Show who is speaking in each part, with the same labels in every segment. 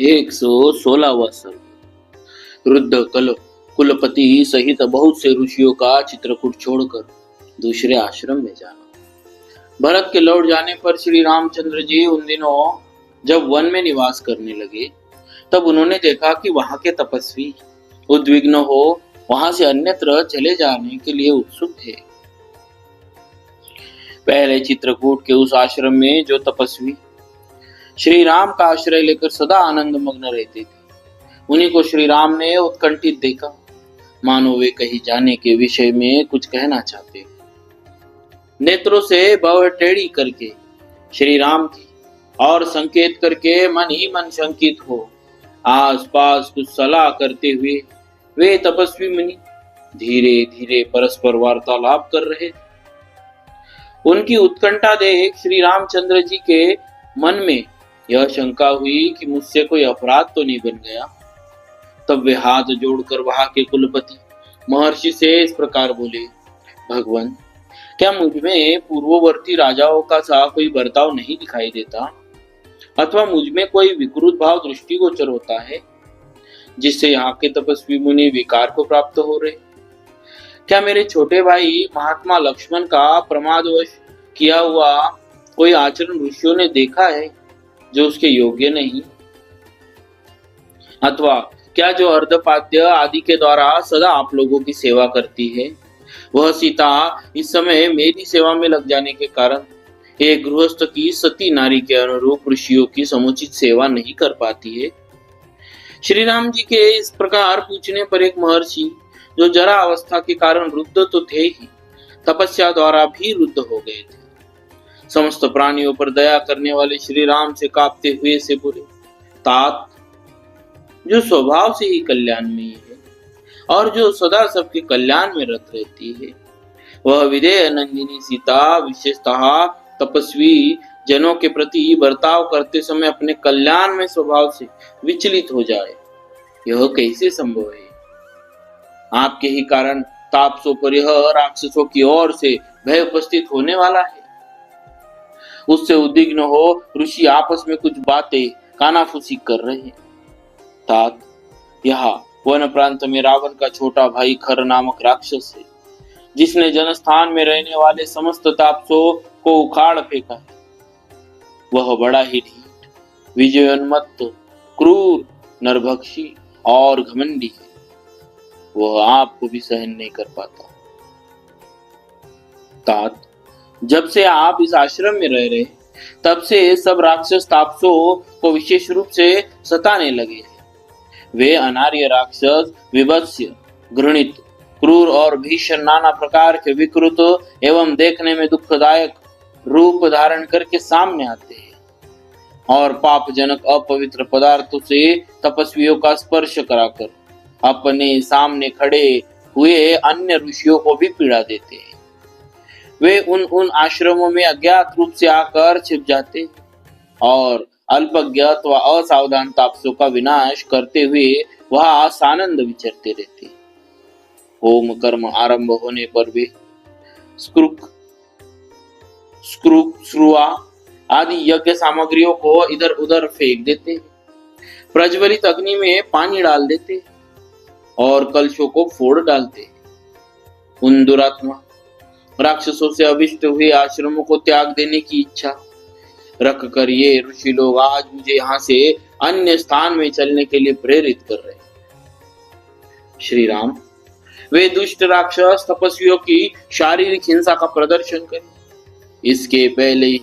Speaker 1: 116वां सर्ग। वृद्ध कुलपति सहित बहुत से ऋषियों का चित्रकूट छोड़कर दूसरे आश्रम में जाना। भरत के लौट जाने पर श्री रामचंद्र जी उन दिनों जब वन में निवास करने लगे, तब उन्होंने देखा कि वहां के तपस्वी उद्विग्न हो वहां से अन्यत्र चले जाने के लिए उत्सुक थे। पहले चित्रकूट के उस आश्रम में जो तपस्वी श्री राम का आश्रय लेकर सदा आनंद मग्न रहते थे, उन्हीं को श्री राम ने उत्कंठित देखा, मानो वे कहीं जाने के विषय में कुछ कहना चाहते। नेत्रों से भव टेढ़ी करके श्री राम की और संकेत करके मन ही मन शंकित हो आसपास कुछ सलाह करते हुए वे तपस्वी मुनि धीरे धीरे परस्पर वार्तालाप कर रहे। उनकी उत्कंठा देख श्री रामचंद्र जी के मन में यह शंका हुई कि मुझसे कोई अपराध तो नहीं बन गया। तब वे हाथ जोड़कर वहां के कुलपति महर्षि से इस प्रकार बोले, भगवान, क्या मुझ में पूर्ववर्ती राजाओं का सा कोई बर्ताव नहीं दिखाई देता, अथवा मुझ में कोई विकृत भाव दृष्टिगोचर होता है जिससे यहाँ के तपस्वी मुनि विकार को प्राप्त हो रहे? क्या मेरे छोटे भाई महात्मा लक्ष्मण का प्रमादवश किया हुआ कोई आचरण ऋषियों ने देखा है जो उसके योग्य नहीं? अथवा क्या जो अर्धपाद्य आदि के द्वारा सदा आप लोगों की सेवा करती है, वह सीता इस समय मेरी सेवा में लग जाने के कारण एक गृहस्थ की सती नारी के अनुरूप ऋषियों की समुचित सेवा नहीं कर पाती है? श्री राम जी के इस प्रकार पूछने पर एक महर्षि, जो जरा अवस्था के कारण रुद्ध तो थे ही, तपस्या द्वारा भी रुद्ध हो गए थे, समस्त प्राणियों पर दया करने वाले श्री राम से कांपते हुए से बोले, तात, जो स्वभाव से ही कल्याण में है और जो सदा सबके कल्याण में रत रहती है, वह विदेह नंदिनी सीता विशेषतः तपस्वी जनों के प्रति बर्ताव करते समय अपने कल्याण में स्वभाव से विचलित हो जाए, यह कैसे संभव है? आपके ही कारण तापसों पर यह राक्षसों की ओर से भय उपस्थित होने वाला है। उससे उद्विग्न हो ऋषि आपस में कुछ बातें कानाफूसी कर रहे हैं। तात, यहाँ वन प्रांत में रावण का छोटा भाई खर नामक राक्षस है, जिसने जनस्थान में रहने वाले समस्त तापसों को उखाड़ फेंका है। वह बड़ा ही ढीठ, विजयोन्मत्त, क्रूर, नरभक्षी और घमंडी है। वह आपको भी सहन नहीं कर पाता। तात, जब से आप इस आश्रम में रह रहे, तब से सब राक्षस तापसों को विशेष रूप से सताने लगे हैं। वे अनार्य राक्षस विभत्स्य, घृणित, क्रूर और भीषण नाना प्रकार के विकृत एवं देखने में दुखदायक रूप धारण करके सामने आते हैं और पापजनक अपवित्र पदार्थों से तपस्वियों का स्पर्श कराकर अपने सामने खड़े हुए अन्य ऋषियों को भी पीड़ा देते हैं। वे उन आश्रमों में अज्ञात रूप से आकर छिप जाते और अल्पज्ञ अथवा असावधान तापसों का विनाश करते हुए वहां सानंद विचरते रहते। होम कर्म आरंभ होने पर वे श्रुआ आदि यज्ञ सामग्रियों को इधर उधर फेंक देते, प्रज्वलित अग्नि में पानी डाल देते और कलशों को फोड़ डालते। उन दुरात्मा राक्षसों से अभिष्ट हुए आश्रमों को त्याग देने की इच्छा रख कर ये ऋषि लोग आज मुझे यहाँ से अन्य स्थान में चलने के लिए प्रेरित कर रहे हैं। श्री राम, वे दुष्ट राक्षस तपस्वियों की शारीरिक हिंसा का प्रदर्शन करें, इसके पहले ही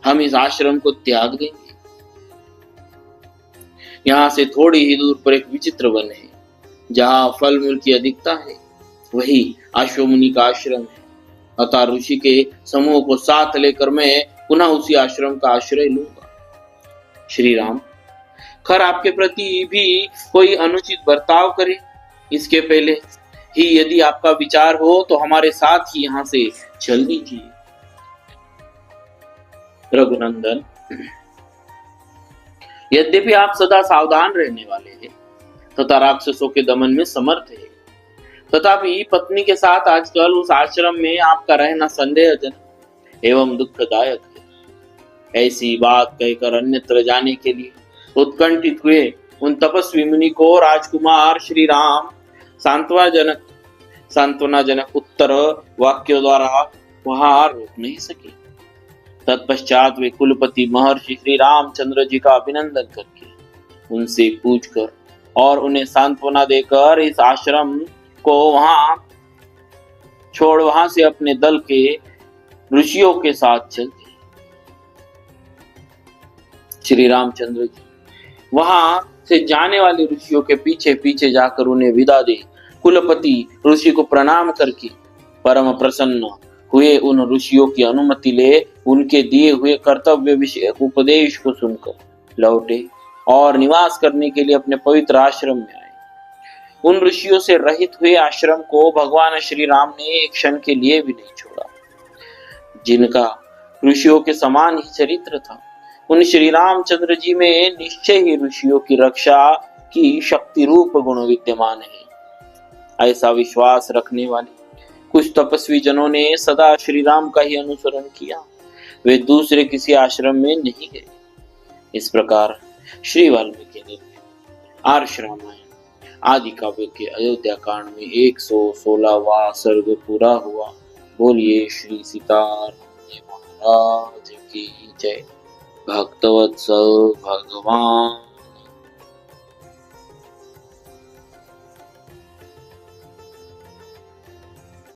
Speaker 1: हम इस आश्रम को त्याग देंगे। यहाँ से थोड़ी ही दूर पर एक विचित्र वन है, जहाँ फल मूल की अधिकता है, वही अश्वमुनि का आश्रम है। अतः ऋषि के समूह को साथ लेकर मैं पुनः उसी आश्रम का आश्रय लूंगा। श्री राम, खर आपके प्रति भी कोई अनुचित बर्ताव करे, इसके पहले ही यदि आपका विचार हो तो हमारे साथ ही यहाँ से चल दीजिए। रघुनंदन, यद्यपि आप सदा सावधान रहने वाले हैं तथा राक्षसों के दमन में समर्थ है, तथापि पत्नी के साथ आजकल उस आश्रम में आपका रहना संदेहजनक एवं दुखदायक है। ऐसी बात कहकर अन्यत्र जाने के लिए उत्कंठित हुए उन तपस्वी मुनि को राजकुमार श्री राम सांत्वनाजनक उत्तर वाक्यों द्वारा वहां रोक नहीं सके। तत्पश्चात वे कुलपति महर्षि श्री रामचंद्र जी का अभिनंदन करके उनसे पूछकर और उन्हें सांत्वना देकर इस आश्रम को वहां से अपने दल के ऋषियों के साथ चल दिए। श्री रामचंद्र जी वहां से जाने वाले ऋषियों के पीछे पीछे जाकर उन्हें विदा दे कुलपति ऋषि को प्रणाम करके परम प्रसन्न हुए उन ऋषियों की अनुमति ले उनके दिए हुए कर्तव्य विषयक उपदेश को सुनकर लौटे और निवास करने के लिए अपने पवित्र आश्रम में आए। उन ऋषियों से रहित हुए आश्रम को भगवान श्री राम ने एक क्षण के लिए भी नहीं छोड़ा, जिनका ऋषियों के समान ही चरित्र था। उन श्री रामचंद्र जी में निश्चय ही ऋषियों की रक्षा की शक्ति रूप गुण विद्यमान है। ऐसा विश्वास रखने वाले कुछ तपस्वी जनों ने सदा श्री राम का ही अनुसरण किया, वे दूसरे किसी आश्रम में नहीं गए। इस प्रकार श्री वाल्मीकि ने आर्ष रामायण आदि काव्य के अयोध्या कांड में 116वां सर्ग पूरा हुआ। बोलिए श्री सीताराम महाराज की जय। भक्तवत्सल भगवान